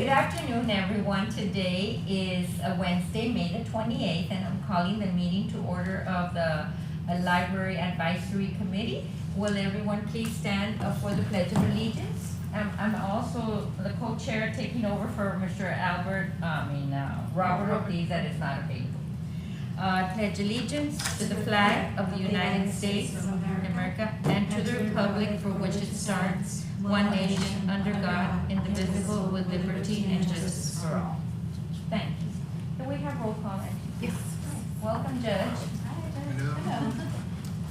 Good afternoon, everyone. Today is Wednesday, May the 28th, and I'm calling the meeting to order of the Library Advisory Committee. Will everyone please stand for the Pledge of Allegiance? I'm also the co-chair taking over for Mr. Robert Ortiz that is not available. Pledge allegiance to the flag of the United States of America and to the republic for which it stands, one nation, under God, indivisible, with liberty and justice for all. Thank you. Do we have roll call? Yes. Welcome, Judge. Hello.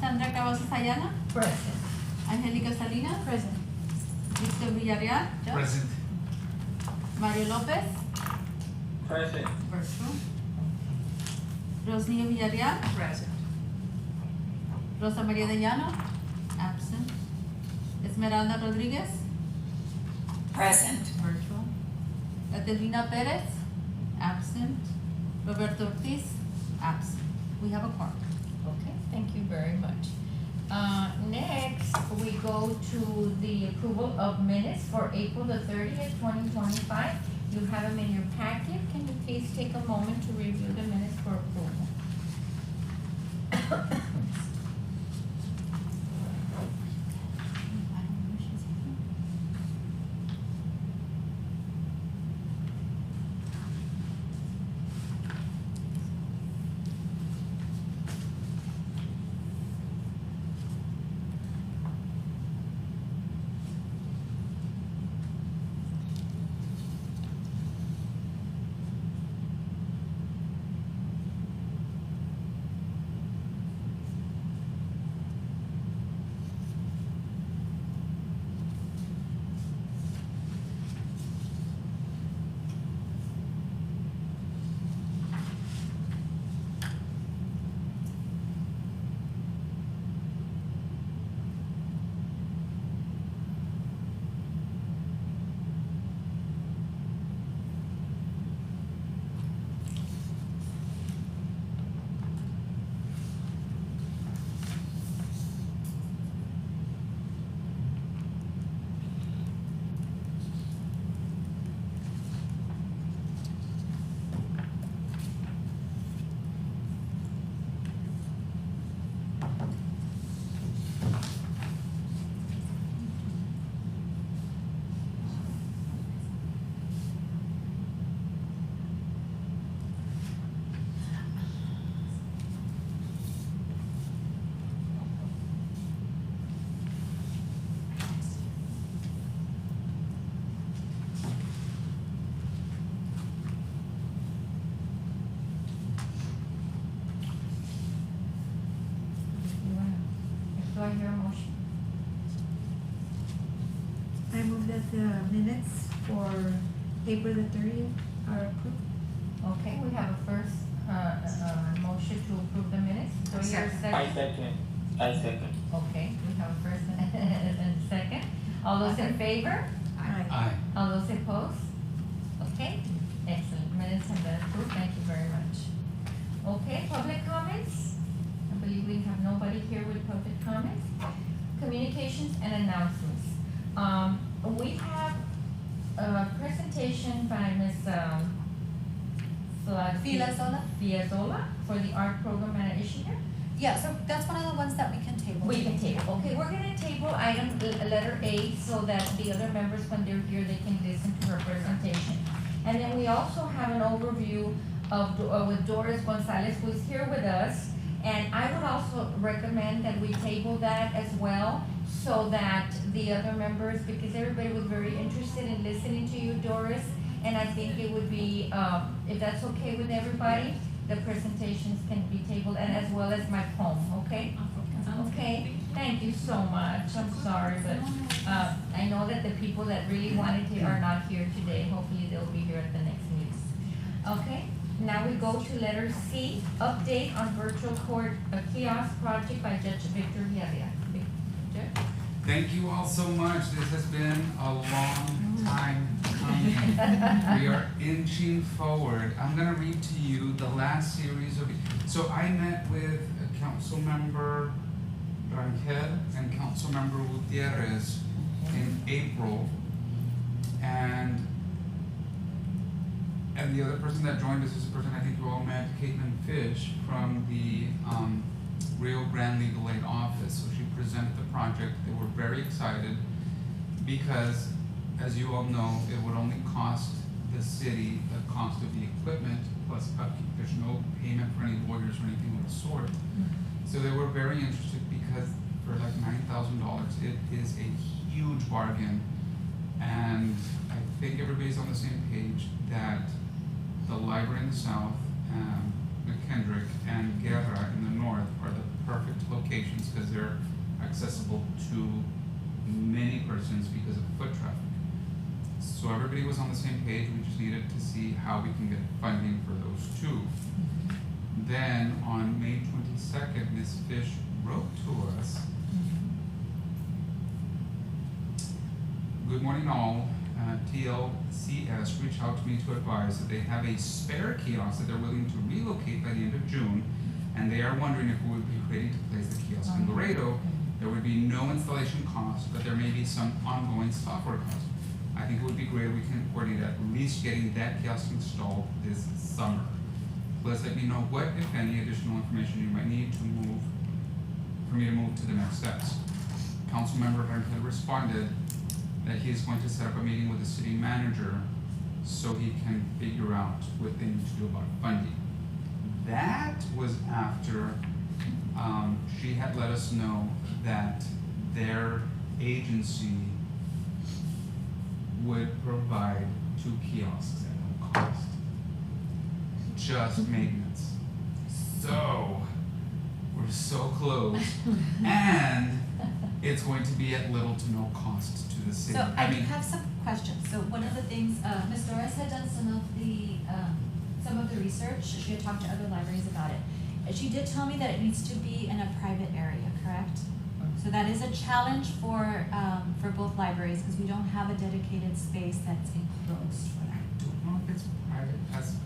Sandra Cavazos Ayala. Present. Angelica Salinas. Present. Victor Villarreal. Judge. Present. Mario Lopez. Present. Virtual. Rosnillo Villarreal. Present. Rosa Maria de Llano. Absent. Esmeralda Rodriguez. Present. Virtual. Etelvina Perez. Absent. Roberto Ortiz. Absent. We have a quorum. Okay, thank you very much. Next, we go to the approval of minutes for April the 30th, 2025. You have them in your packet. Can you please take a moment to review the minutes for approval? Do I hear a motion? I move that the minutes for April the 30th are approved. Okay, we have a first, motion to approve the minutes. Do I hear a second? I second. Okay, we have a first and a second. All those in favor? Aye. Aye. All those opposed? Okay, excellent. Minutes have been approved. Thank you very much. Okay, public comments? I believe we have nobody here with public comments. Communications and announcements. We have a presentation by Ms. Fiazola for the art program at Ishmael. Yeah, so that's one of the ones that we can table. We can table, okay, we're gonna table item letter A so that the other members, when they're here, they can listen to her presentation. And then we also have an overview of, with Doris Gonzalez, who is here with us. And I would also recommend that we table that as well, so that the other members, because everybody was very interested in listening to you, Doris. And I think it would be, if that's okay with everybody, the presentations can be tabled, and as well as my poem, okay? Okay, thank you so much. I'm sorry, but I know that the people that really wanted to are not here today. Hopefully they'll be here at the next meeting. Okay, now we go to letter C, update on virtual court kiosk project by Judge Victor Villarreal. Victor? Thank you all so much. This has been a long time coming. We are inching forward. I'm gonna read to you the last series of, so I met with Councilmember Rangel and Councilmember Gutierrez in April, and And the other person that joined us is a person I think you all met, Caitlin Fish, from the Rio Grande Legal Aid Office. So she presented the project. They were very excited because, as you all know, it would only cost the city the cost of the equipment plus upkeep. There's no payment for any lawyers or anything of the sort. So they were very interested because for like $9,000, it is a huge bargain. And I think everybody's on the same page that the library in the south, McKendrick, and Guerra in the north are the perfect locations because they're accessible to many persons because of foot traffic. So everybody was on the same page. We just needed to see how we can get funding for those two. Then on May 22nd, Ms. Fish wrote to us. Good morning all. TLCS reached out to me to advise that they have a spare kiosk that they're willing to relocate by the end of June, and they are wondering if we would be ready to place the kiosk in Laredo. There would be no installation cost, but there may be some ongoing software cost. I think it would be great if we can coordinate at least getting that kiosk installed this summer. Please let me know what, if any, additional information you might need to move, for me to move to the next steps. Councilmember Rangel responded that he is going to set up a meeting with the city manager so he can figure out what they need to do about funding. That was after she had let us know that their agency would provide 2 kiosks at no cost. Just maintenance. So, we're so close. And it's going to be at little to no cost to the city. So I do have some questions. So one of the things, Ms. Doris had done some of the research. She had talked to other libraries about it. And she did tell me that it needs to be in a private area, correct? So that is a challenge for both libraries because we don't have a dedicated space that's enclosed for I that. don't know if it's private as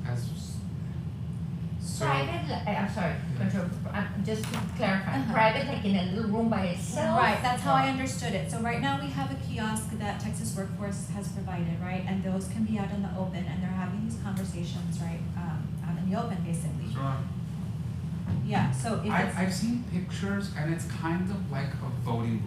so. Private, I'm sorry, control, just to clarify, Uh-huh. private like in a little room by itself? Right, that's how I understood it. So right now we have a kiosk that Texas Workforce has provided, right? And those can be out in the open and they're having these conversations, right, out in the open basically. Sure. Yeah, so if it's, I've seen pictures and it's kind of like a voting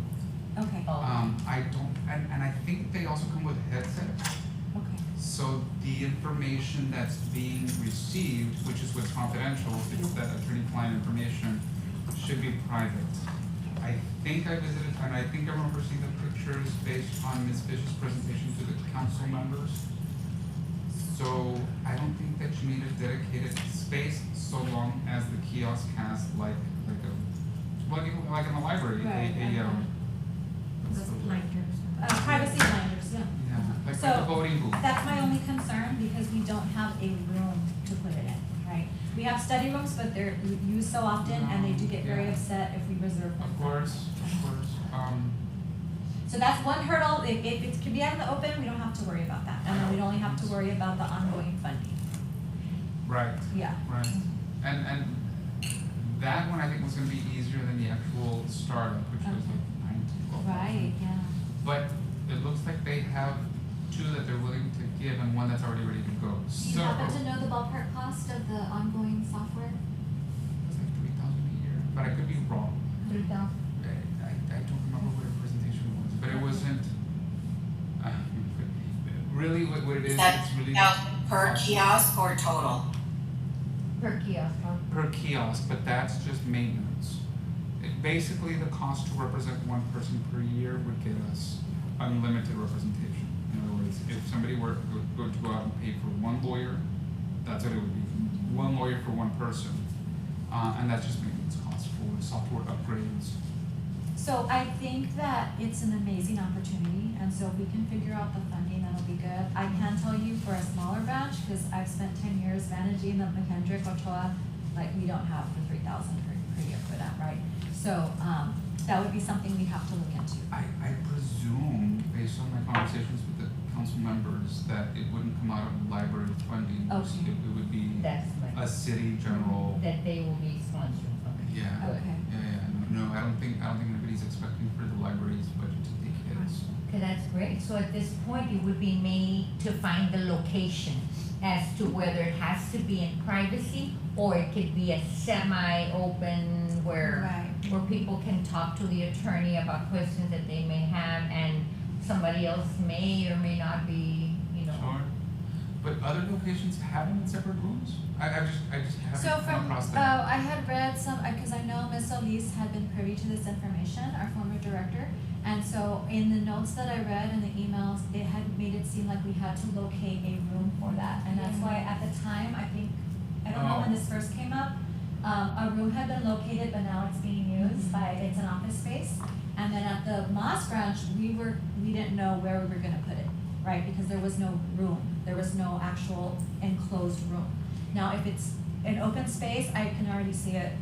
booth. okay, Oh. I don't, and I think they also come with headsets. okay. So the information that's being received, which is what's confidential, it's that attorney-client information, should be private. I think I visited, and I think I remember seeing the pictures based on Ms. Fish's presentation to the council members. So I don't think that you need a dedicated space so long as the kiosk has like in the library, Right, what's the word? Privacy blinders, yeah. Yeah, like So, a voting booth. That's my only concern because we don't have a room to put it in, right? We have study rooms, but they're used so often and they do get very Yeah. upset if we reserve them. Of course. So that's one hurdle. If it can be out in the open, we don't have to worry about that. And then we'd only have to worry about the ongoing funding. Right, Yeah. right. And that one I think was gonna be easier than the actual startup, which was like 9 to 12. Right, yeah. But it looks like they have 2 that they're willing to give and one that's already ready to go. Do So you happen to know the ballpark cost of the ongoing software? it's like $3,000 a year, but I could be wrong. 3,000. I don't remember what her presentation was, but it wasn't. Really, what it is, that it's really per kiosk or total? Per kiosk, huh? per kiosk, but that's just maintenance. Basically, the cost to represent one person per year would get us unlimited representation. In other words, if somebody were going to go out and pay for one lawyer, that's what it would be. One lawyer for one person. And that's just maintenance costs for software upgrades. So I think that it's an amazing opportunity, and so if we can figure out the funding, that'll be good. I can tell you for a smaller branch, because I've spent 10 years managing the McKendrick, Ochoa, like we don't have the 3,000 per year for that, right? So that would be something we have to look into. I presume, based on my conversations with the council members, that it wouldn't come out of library funding. Okay. It would be That's a my, city general. that they will be sponsoring. Okay. Yeah. Okay. Yeah. No, I don't think anybody's expecting for the library's budget to take hits. Okay, that's great. So at this point, it would be mainly to find the location as to whether it has to be in privacy or it could be a semi-open where people can talk to the attorney about questions that they may have and somebody else may or may not be, you know. Sure. But other locations have them in separate rooms? I just So haven't come from, across that. I had read some, cause I know Ms. Solis had been privy to this information, our former director. And so in the notes that I read and the emails, it had made it seem like we had to locate a room for that. And that's why at the time, I think, I don't know when this first came up, a room had been located, but now it's being used by, it's an office space. And then at the Moss branch, we didn't know where we were gonna put it, right? Because there was no room, there was no actual enclosed room. Now, if it's an open space, I can already see it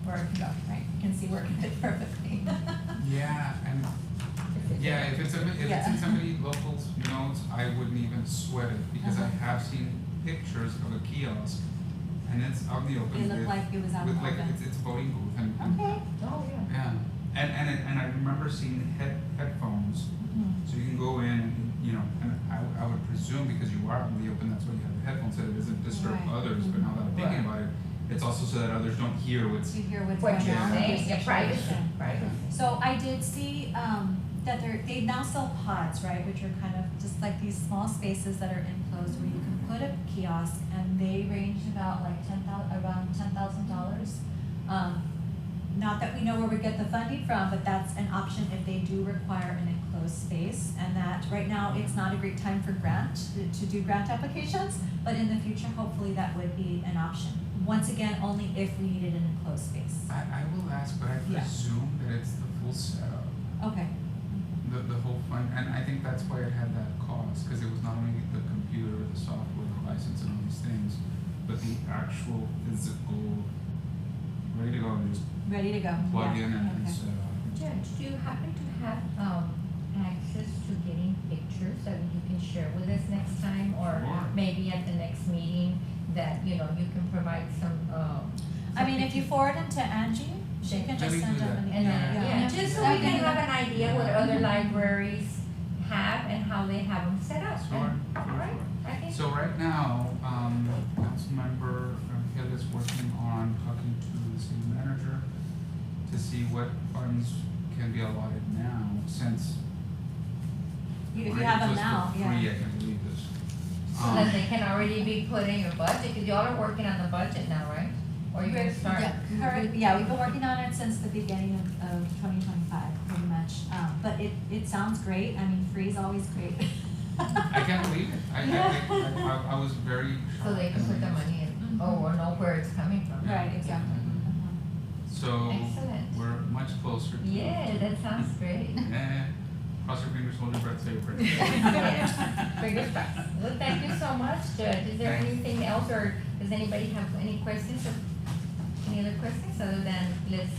where it can go, right? You can see where it can fit perfectly. Yeah, and yeah, if it's in somebody local's notes, I wouldn't even sweat it because I have seen pictures of a kiosk and it's out in the open. It looked like it was out in with the like open. it's voting booth and Okay. Oh, yeah. yeah, and I remember seeing headphones, Mhm. so you can go in and you know, and I would presume because you are out in the open, that's why you have the headphones, so it doesn't disturb Right. others. But now that I'm thinking about it, it's also so that others don't hear what's. To hear what's What going you're on. with saying, the yeah, privacy, situation. privacy. So I did see, that they now sell pods, right, which are kind of just like these small spaces that are enclosed where you can put a kiosk and they range about like around $10,000. Not that we know where we get the funding from, but that's an option if they do require an enclosed space. And that right now, it's not a great time for to do grant applications, but in the future, hopefully that would be an option. Once again, only if we needed an enclosed space. I will ask, but I Yeah. presume that it's the full setup. Okay. The whole fund, and I think that's why it had that cost, because it was not only the computer, the software, the license and all these things, but the actual physical, ready to go, and just Ready to go. plug Yeah. in and Okay. set up. Judge, do you happen to have, access to getting pictures that you can share with us next time? Or Sure. maybe at the next meeting that, you know, you can provide some, I mean, if you forward them to Angie, she can Let just me send do them that. an And email. then, yeah, just so we can have an idea what other libraries have and how they have them set up. Sure, Right, sure. I think. So right now, Councilmember Hill is working on talking to the city manager to see what funds can be allotted now, since If you already have them just now, for yeah. free, I can believe this. So that they can already be put in your budget, cause y'all are working on the budget now, right? Or you can start? Yeah, we've been working on it since the beginning of 2025, pretty much. But it sounds great. I mean, free is always great. I can't believe it. I was very shocked. So they can put the money in, Mhm. or know where it's coming from. Right, exactly. So Excellent. we're much closer to. Yeah, that sounds great. Yeah. Cross your fingers, hold your breath, say your prayer. Yeah, fingers crossed. Well, thank you so much, Judge. Is there Thanks. anything else, or does anybody have any questions or any other questions other than let's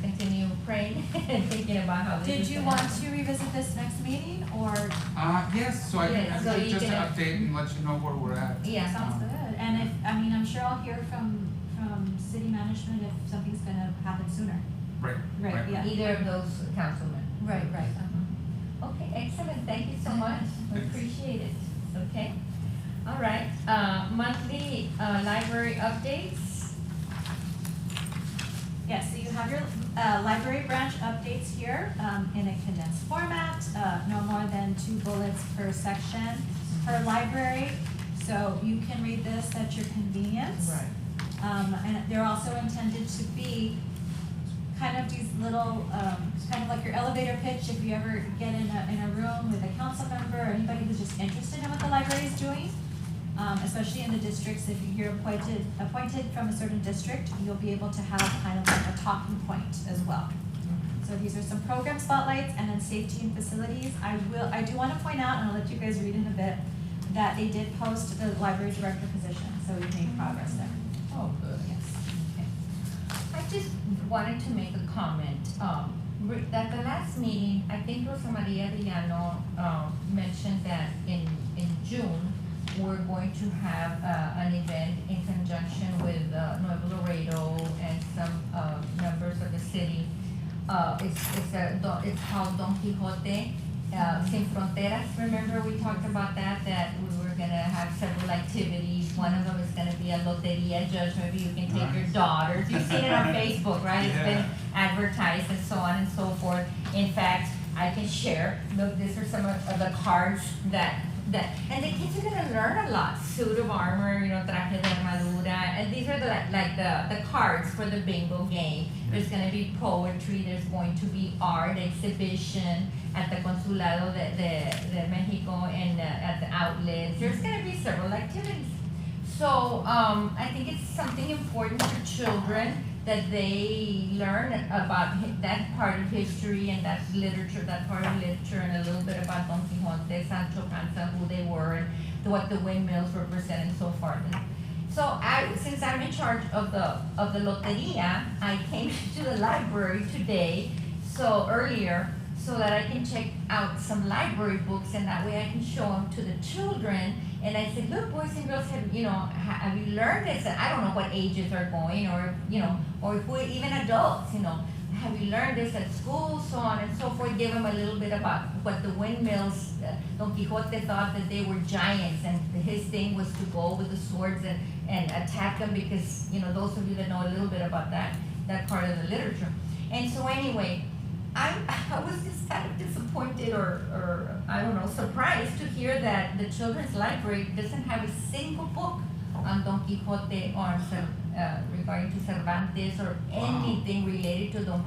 continue praying and thinking about how this Did is you gonna want happen. to revisit this next meeting or? Yes, so I Yeah, can, so you just to can- update and let you know where we're at. Yeah. Sounds good. And if, I mean, I'm sure I'll hear from city management if something's gonna happen sooner. Right, Right, right. yeah. Either of those councilmen. Right. Okay, excellent, thank you so much, we Thanks. appreciate it, okay? All right, monthly, library updates. Yes, so you have your library branch updates here in a condensed format, no more than 2 bullets per section per library. So you can read this at your convenience. And they're also intended to be kind of these little, kind of like your elevator pitch if you ever get in a room with a council member or anybody who's just interested in what the library is doing. Especially in the districts, if you're appointed from a certain district, you'll be able to have kind of like a talking point as well. So these are some program spotlights and then safety and facilities. I do wanna point out, and I'll let you guys read in a bit, that they did post the library director position, so we've made progress there. Oh, good. Yes. Okay. I just wanted to make a comment, at the last meeting, I think Rosa Maria Villano, mentioned that in June, we're going to have, an event in conjunction with, Nuevo Laredo and some, members of the city. It's called Don Quixote, Sin Fronteras, remember we talked about that we were gonna have several activities. One of them is gonna be a loteria judge, maybe you can take your Nice. daughters. You've seen it on Facebook, right? It's been Yeah. advertised and so on and so forth. In fact, I can share, look, these are some of the cards that, and the kids are gonna learn a lot. Suit of armor, traje de armadura, and these are the cards for the bingo game. There's gonna be poetry, there's going to be art exhibition at the Consulado de Mexico and at the outlets. There's gonna be several activities. So, I think it's something important for children that they learn about that part of history and that part of literature, and a little bit about Don Quixote, Sancho Panza, who they were, and what the windmills represent and so forth. So since I'm in charge of the loteria, I came to the library today, earlier, so that I can check out some library books, and that way I can show them to the children. And I said, look, boys and girls, have you learned this? I don't know what ages are going, or if we're even adults, have you learned this at school, so on and so forth. Give them a little bit about what the windmills, Don Quixote thought that they were giants, and his thing was to go with the swords and attack them, because, those of you that know a little bit about that part of the literature. And so anyway, I was just kind of disappointed or I don't know, surprised to hear that the children's library doesn't have a single book on Don Quixote or regarding to Cervantes or anything related to Don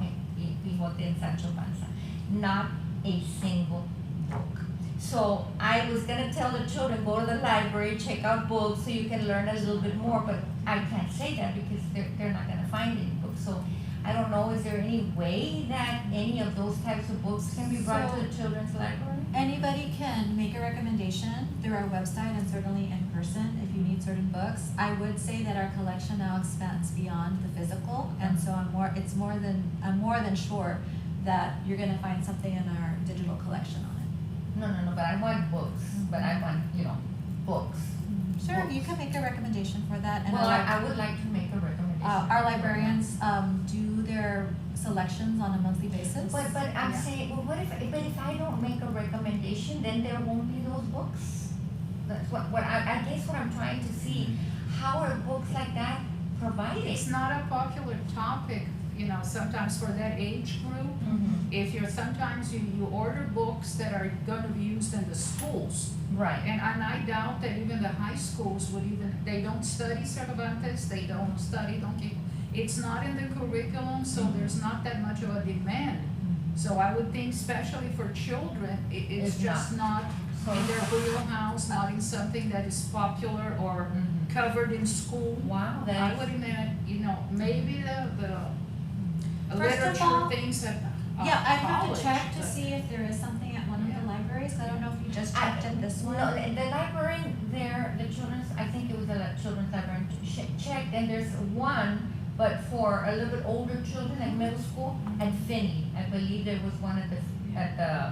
Quixote and Sancho Panza. Not a single book. So I was gonna tell the children, go to the library, check out books so you can learn a little bit more, but I can't say that because they're not gonna find any books. So I don't know, is there any way that any of those types of books can be brought to the children's library? Anybody can make a recommendation through our website and certainly in person if you need certain books. I would say that our collection now expands beyond the physical, and so I'm more than sure that you're gonna find something in our digital collection on it. No, but I want books, but I want, books. Sure, Books. you can make a recommendation for that. And Well, I would like to make a recommendation. our librarians do their selections on a monthly basis. But I'm Yeah. saying, well, but if I don't make a recommendation, then there won't be those books. That's what I guess what I'm trying to see, how are books like that provided? It's not a popular topic, sometimes for that age group. Mhm. If sometimes you order books that are gonna be used in the schools. Right. And I doubt that even the high schools they don't study Cervantes, they don't study Don Quixote. It's not in the curriculum, so there's not that much of a demand. So I would think especially for children, it's It's just not in their wheelhouse, not in something that is popular or Mhm. covered in school. Wow, I that's, would imagine, maybe the First of literature all, things at Yeah, I'd have college, to check to but- see if there is something at one of Yeah. the libraries. I don't know if you just checked in this one. no, the library there, the children's, I think it was the children's library, checked, and there's one, but for a little bit older children, like middle school, at Finney. I believe there was one at the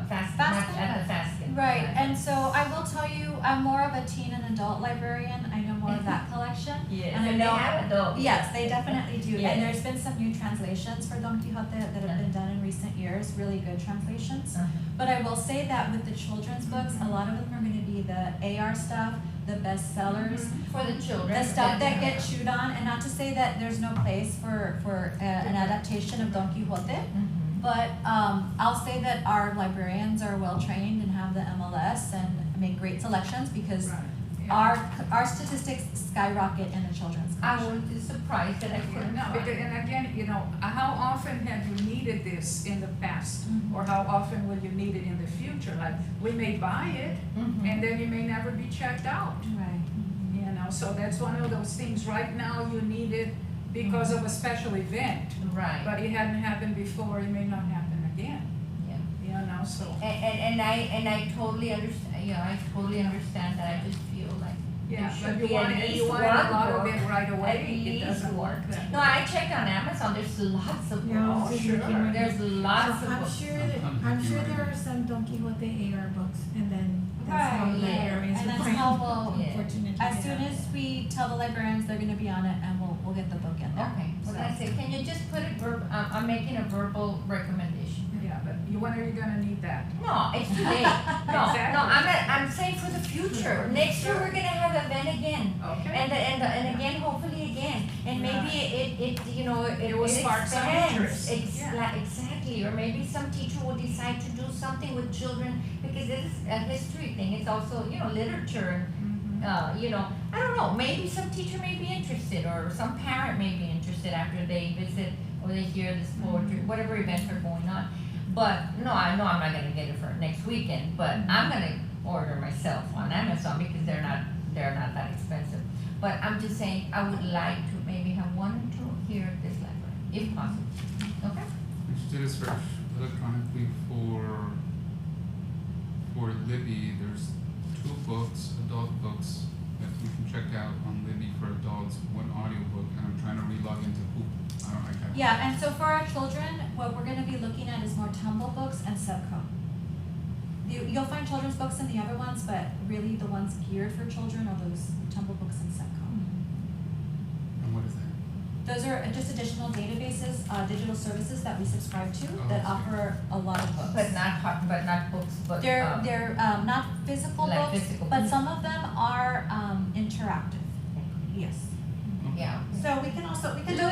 Faskin. Right, and so I will tell you, I'm more of a teen and adult librarian. I know more of that collection. Yes, And I and they know- have adults. Yes, they definitely do. Yes. And there's been some new translations for Don Quixote that have been done in recent years, really good translations. Uh-huh. But I will say that with the children's books, a lot of them are gonna be the AR stuff, the bestsellers, For the children. the stuff that gets chewed on, and not to say that there's no place for an adaptation of Don Quixote, Mhm. but I'll say that our librarians are well trained and have the MLS and make great selections because Right, yeah. our statistics skyrocket in the children's I collection. was just surprised that I couldn't No, find because, it. and again, how often have you needed this in the past? Mhm. Or how often will you need it in the future? Like, we may buy it, Mhm. and then you may never be checked out, Right. so that's one of those things. Right now, you need it because of a special event, Right, but it hadn't happened before, it may not happen again, yeah. so. And I totally understand, I totally understand that. I just feel like Yeah, there but should you be want at it, least you want a one lot of book. it right At away, it least doesn't one. work that No, way. I checked on Amazon, there's lots of Yeah, books. it's sure. looking really There's lots So of I'm books. sure there are some Don Quixote AR books, and then that's how Right, the yeah. librarians And will that's find how them, we'll- Yeah. unfortunately. As soon as we tell the librarians they're gonna be on it, and we'll get the book in there. Okay, well, So- that's it. Can you just put it I'm making a verbal recommendation. Yeah, but when are you gonna need that? No, it's today. No, Exactly. I'm saying for the future. Next year, we're gonna have event again. Okay. And again, hopefully again, and maybe it you know, It will spark some expands. interest. Yeah. Exactly, or maybe some teacher will decide to do something with children, because this is a history thing, it's also, you know, literature, you know, I don't know, maybe some teacher may be interested, or some parent may be interested after they visit, or they hear this poetry, whatever events are going on. But, no, I know I'm not gonna get it for next weekend, but I'm gonna order myself on Amazon, because they're not that expensive. But I'm just saying, I would like to maybe have one or two here at this library, if possible, okay? We should do a search electronically for Libby. There's 2 books, adult books, that we can check out on Libby for adults, 1 audiobook, and I'm trying to re-log into Hoop. I got Yeah, and so for our children, what we're gonna be looking at is more Tumble books and Subco. You'll find children's books in the other ones, but really the ones geared for children are those Tumble books and Subco. And what is that? Those are just additional databases, digital services that we subscribe to Oh, that I see. offer a lot of books. But not books, but, They're not physical like books, physical but books. some of them are interactive. Yes. yeah. So we can do a Look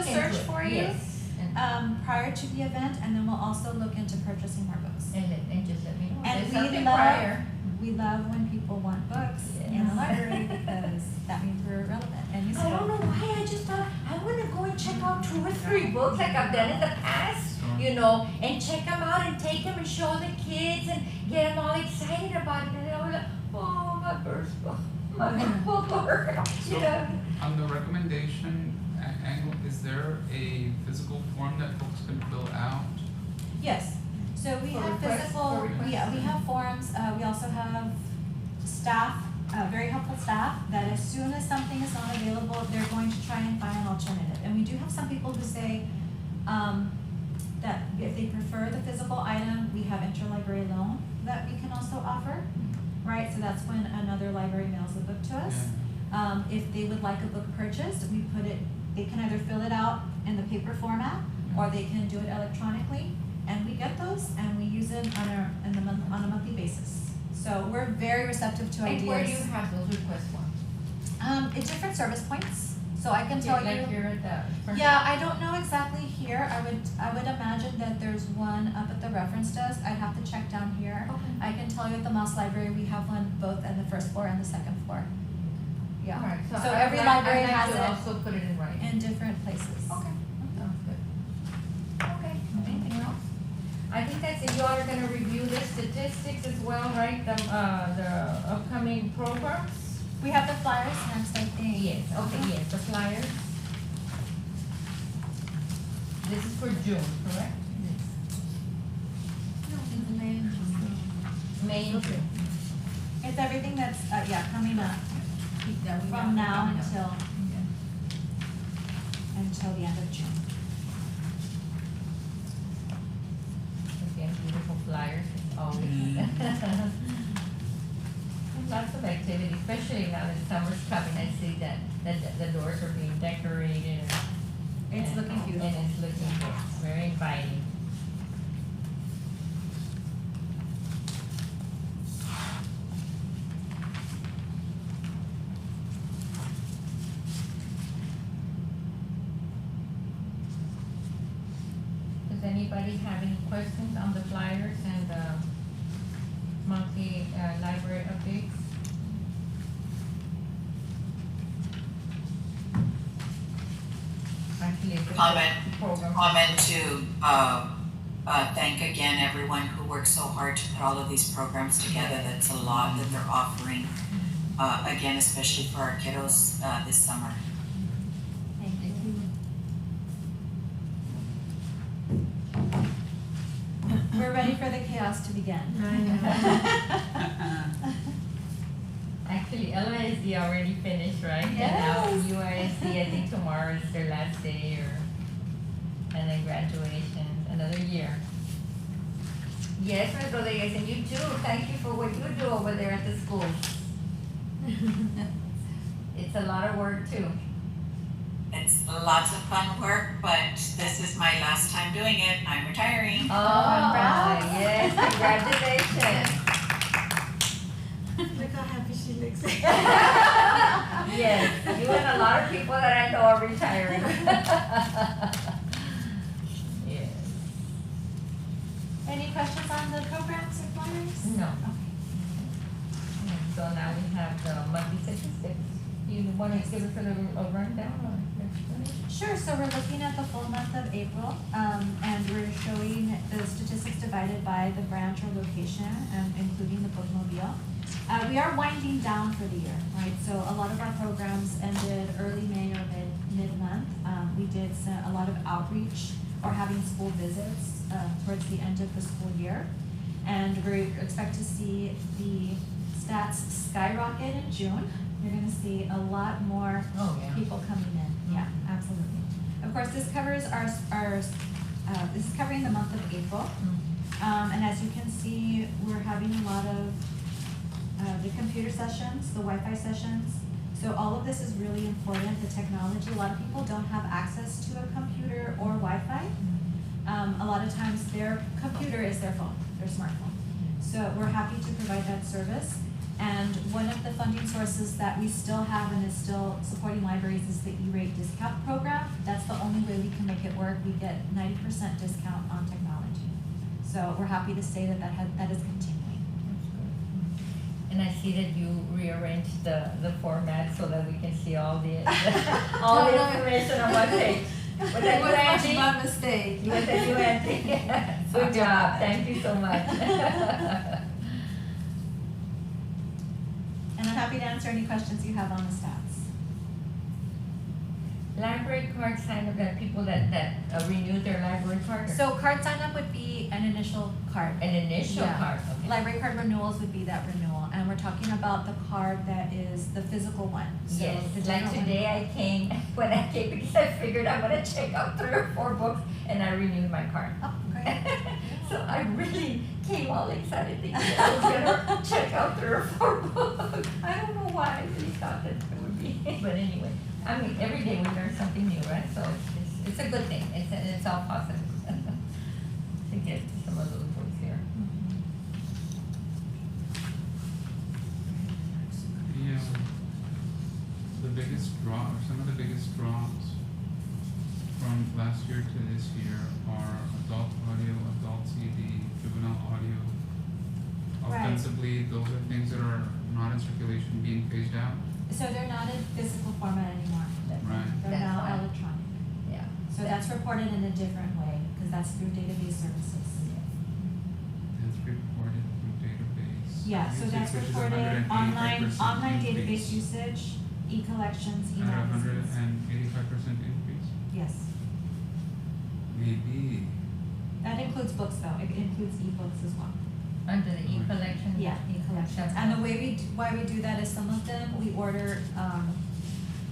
search into it, for you yes, and, prior to the event, and then we'll also look into purchasing more books. and just let me know. And There's we something love, prior. we love when people want books in the Yes. library because that means we're relevant and I useful. don't know why, I just thought, I wanna go and check out 2 or 3 books like I've done in the past, Sure. you know, and check them out and take them and show the kids and get them all excited about it, and they're all like, oh, my first book, my book, So, you know. on the recommendation angle, is there a physical form that folks can fill out? Yes, so we For have requests, physical, for requests. we have forms, we also have staff, very helpful staff, that as soon as something is not available, they're going to try and find an alternative. And we do have some people who say, that if they prefer the physical item, we have interlibrary loan that we can also offer, right? So that's when another library mails a book to us. If they would like a book purchased, we put it, they can either fill it out in the paper format, or they can do it electronically, and we get those, and we use it on a monthly basis. So we're very receptive to ideas. And where do you have those request forms? At different service points, so I can tell Like you. here at the. Yeah, I don't know exactly here, I would imagine that there's one up at the reference desk, I'd have to check down here. Okay. I can tell you at the Moss Library, we have one both on the first floor and the second floor. Yeah. Alright, so So I- every I'd like- library I'd like has to it also put it in writing. in different places. Okay, sounds good. Okay, anything else? I think that's it, you all are gonna review the statistics as well, right, the upcoming programs? We have the flyers next, I think. Yes, okay, yes, the flyers. This is for June, correct? May and June. It's everything that's, coming up Yeah, we from got- now coming up. until the end of June. Again, beautiful flyers, as always. There's lots of activity, especially now that summer's coming, I see that the doors are being decorated and. It's looking beautiful. And it's looking good, very inviting. Does anybody have any questions on the flyers and monthly library updates? Actually, it's a program. Comment to, thank again everyone who worked so hard to put all of these programs together. That's a lot that they're offering, again, especially for our kiddos, this summer. Thank you. We're ready for the chaos to begin. Actually, LISD already finished, right? Yes. And now UISD, I think tomorrow is their last day and then graduation, another year. Yes, Ms. Rodriguez, and you too, thank you for what you do over there at the school. It's a lot of work too. It's lots of fun work, but this is my last time I'm doing it, I'm retiring. Oh, Congrats. yes, congratulations. Look how happy she looks. Yes, you and a lot of people that I know are retiring. Yes. Any questions on the programs or flyers? No. Okay. So now we have the monthly statistics. You want to give us a little a rundown or explanation? Sure, so we're looking at the full month of April, and we're showing the statistics divided by the branch or location, including the bookmobile. We are winding down for the year, right? So a lot of our programs ended early May or mid-month. We did a lot of outreach or having school visits towards the end of the school year. And we expect to see the stats skyrocket in June. You're gonna see a lot more Oh, yeah. people coming in. Yeah, absolutely. Of course, this covers this is covering the month of April. And as you can see, we're having a lot of the computer sessions, the Wi-Fi sessions. So all of this is really important, the technology. A lot of people don't have access to a computer or Wi-Fi. A lot of times their computer is their phone, their smartphone. So we're happy to provide that service. And one of the funding sources that we still have and is still supporting libraries is the E-rate discount program. That's the only way we can make it work. We get 90% discount on technology. So we're happy to say that that is continuing. And I see that you rearranged the format so that we can see all the all the information on one page. Was that you, Angie? my mistake. Was that you, Angie? Good job, thank you so much. And I'm happy to answer any questions you have on the stats. Library card sign up, that people that renewed their library card? So card sign up would be an initial card. An initial Yeah. card, okay. Library card renewals would be that renewal, and we're talking about the card that is the physical one. So Yes, the like different one- today I came, when I came, because I figured I'm gonna check out 3 or 4 books, and I renewed my card. Oh, great. So I really came all excited thinking I was gonna check out 3 or 4 books. I don't know why, I really thought that it would be, but anyway, I mean, every day we learn something new, right? So it's a good thing, it's all positive to get some of those books here. The biggest draw, or some of the biggest draws from last year to this year are adult audio, adult CD, juvenile audio. Right. Ostensibly, those are things that are not in circulation being phased out, So they're not in physical format anymore. right? They're That's now fine. electronic. Yeah. So that's reported in a different way, because that's through database services. That's reported through database. Yeah, so usage, that's which is reported 185% online database increase. usage, e-collections, At a e-magazines. 185% increase, Yes, maybe. that includes books though, it includes e-books as well. Under the e-collection? Yeah, e-collections. And the way why we do that is some of them we order,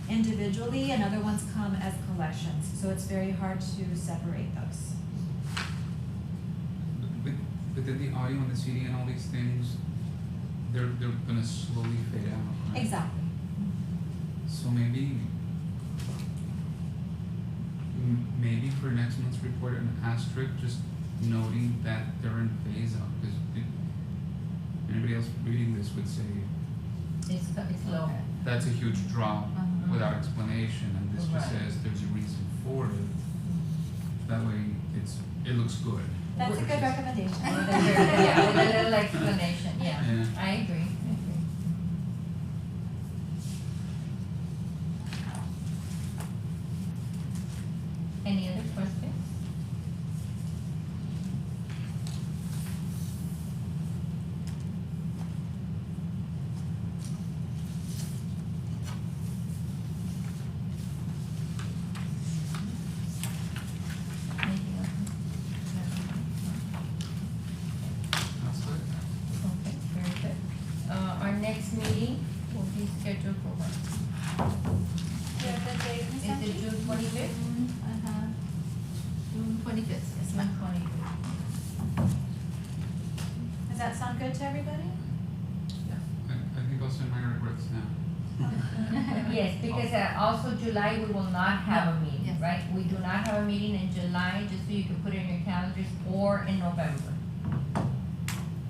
individually and other ones come as collections, so it's very hard to separate those. Within the audio and the CD and all these things, they're gonna slowly fade out, right? Exactly. So maybe for next month's report, an asterisk just noting that they're in phase out, because anybody else reading this would say, It's low. that's a huge drop Uh-huh. without explanation, and this just Right. says there's a reason for it. That way, it looks good. That's a good recommendation. Yeah, with a little explanation, yeah, Yeah. I agree. Any other questions? Anything else? That's good. Okay, very good. Our next meeting will be scheduled for what? Do you have the date, Ms. Is it Angie? June 25th? Uh-huh. June 25th, yes, ma'am. June 25th. Does that sound good to everybody? I think I'll send my regrets now. Yes, because also July, we will not have a meeting, Yes. right? We do not have a meeting in July, just so you can put it in your calendars, or in November.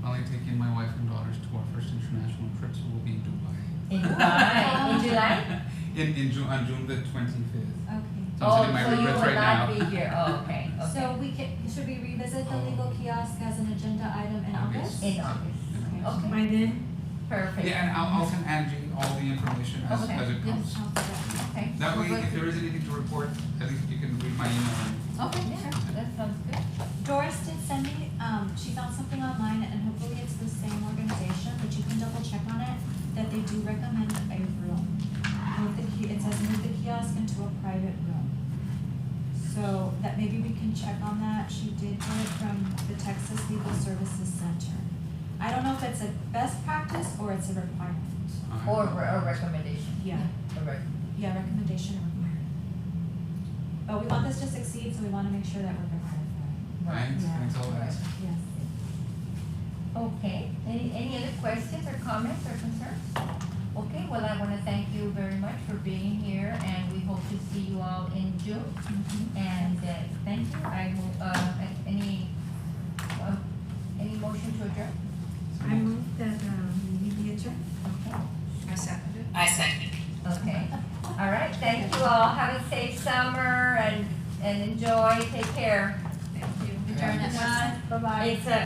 Only taking my wife and daughters to our first international trip, so we'll be in Dubai. In July, in July? On June the 25th. Okay. So I'm sending my Oh, so you regrets will right not now. be here, oh, okay, okay. So should we revisit the legal kiosk as an agenda item in August? In August, okay, By then, perfect. Yeah, and I'll send Angie all the information as Okay. it comes. Sounds good. Okay, That way, if there is anything to report, at least you can read my email. Okay, yeah, sure. that sounds good. Doris did send me, she found something online and hopefully it's the same organization, but you can double check on it, that they do recommend a room. It says move the kiosk into a private room. So that maybe we can check on that. She did get it from the Texas Legal Services Center. I don't know if it's a best practice or it's a requirement. Or a recommendation. Yeah. A rec- Yeah, recommendation or requirement. But we want this to succeed, so we wanna make sure that we're prepared for it. Thanks, Yeah. thanks all that. Yes. Okay, any other questions or comments or concerns? Okay, well, I wanna thank you very much for being here, and we hope to see you all in June. And, thank you, I will, any motion to adjourn? I move that, meeting be adjourned. Okay, I second it. I second. okay, all right, thank you all, have a safe summer and enjoy, take care. Thank you. Adjourn at 1. Bye-bye. It's a